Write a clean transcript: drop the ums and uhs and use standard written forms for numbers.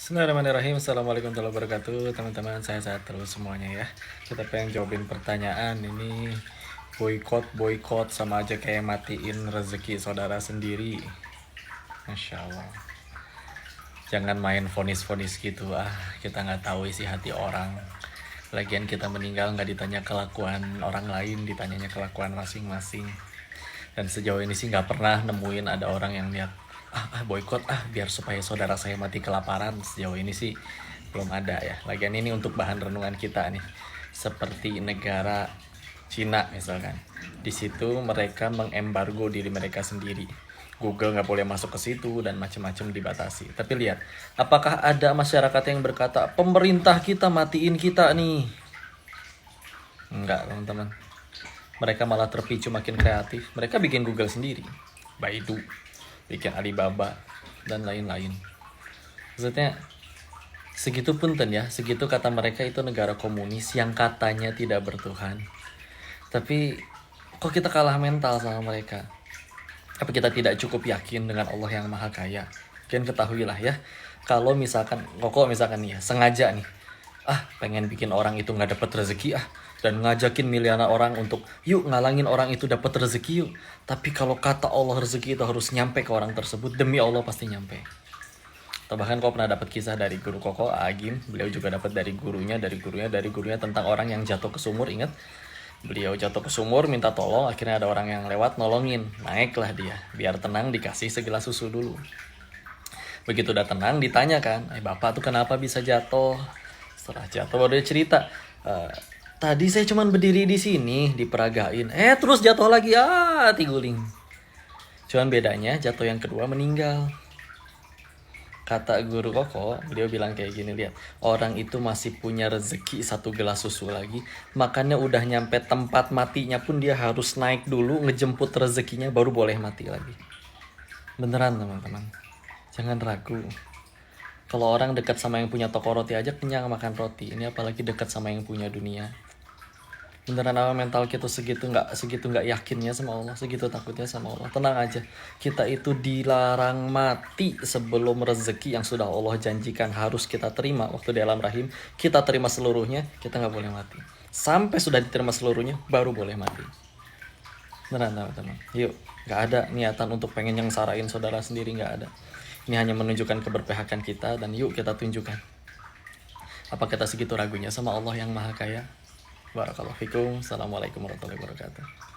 Bismillahirrahmanirrahim. Assalamualaikum warahmatullahi wabarakatuh. Teman-teman, saya sehat terus semuanya ya. Kita pengen jawabin pertanyaan ini. Boykot sama aja kayak matiin rezeki saudara sendiri. Masya Allah. Jangan main fonis-fonis gitu ah. Kita nggak tahu isi hati orang. Lagian kita meninggal nggak ditanya kelakuan orang lain, ditanyanya kelakuan masing-masing. Dan sejauh ini sih nggak pernah nemuin ada orang yang lihat boykot biar supaya saudara saya mati kelaparan. Sejauh ini sih belum ada ya. Lagian ini untuk bahan renungan kita nih. Seperti negara Cina misalkan, di situ mereka mengembargo diri mereka sendiri. Google nggak boleh masuk ke situ dan macam-macam dibatasi. Tapi lihat, apakah ada masyarakat yang berkata pemerintah kita matiin kita nih? Enggak, teman-teman. Mereka malah terpicu makin kreatif. Mereka bikin Google sendiri, Baidu, bikin Alibaba, dan lain-lain. Maksudnya, segitu punten ya, segitu kata mereka itu negara komunis yang katanya tidak bertuhan. Tapi, kok kita kalah mental sama mereka? Apa kita tidak cukup yakin dengan Allah yang Maha Kaya? Kalian ketahuilah ya, kalau misalkan, kok misalkan nih ya, sengaja nih, pengen bikin orang itu nggak dapat rezeki dan ngajakin miliaran orang untuk yuk ngalangin orang itu dapat rezeki yuk. Tapi kalau kata Allah rezeki itu harus nyampe ke orang tersebut, demi Allah pasti nyampe. Atau bahkan kau pernah dapat kisah dari guru Koko Agim, beliau juga dapat dari gurunya tentang orang yang jatuh ke sumur. Ingat, beliau jatuh ke sumur minta tolong, akhirnya ada orang yang lewat nolongin, naiklah dia, biar tenang dikasih segelas susu dulu. Begitu udah tenang ditanya kan, bapak tuh kenapa bisa jatuh? Setelah jatuh baru dia cerita, tadi saya cuma berdiri di sini diperagain, terus jatuh lagi, tiguling. Cuman bedanya jatuh yang kedua meninggal. Kata guru Koko, beliau bilang kayak gini, lihat, orang itu masih punya rezeki satu gelas susu lagi, makanya udah nyampe tempat matinya pun dia harus naik dulu ngejemput rezekinya baru boleh mati lagi. Beneran teman-teman, jangan ragu. Kalau orang dekat sama yang punya toko roti aja kenyang makan roti, ini apalagi dekat sama yang punya dunia. Beneran apa mental kita segitu nggak yakinnya sama Allah, segitu takutnya sama Allah. Tenang aja, kita itu dilarang mati sebelum rezeki yang sudah Allah janjikan harus kita terima waktu di alam rahim. Kita terima seluruhnya, kita nggak boleh mati. Sampai sudah diterima seluruhnya, baru boleh mati. Beneran teman-teman. Yuk, nggak ada niatan untuk pengen yang sarain saudara sendiri, nggak ada. Ini hanya menunjukkan keberpihakan kita dan yuk kita tunjukkan. Apa kita segitu ragunya sama Allah yang Maha Kaya? Barakallahu fikum. Assalamualaikum warahmatullahi wabarakatuh.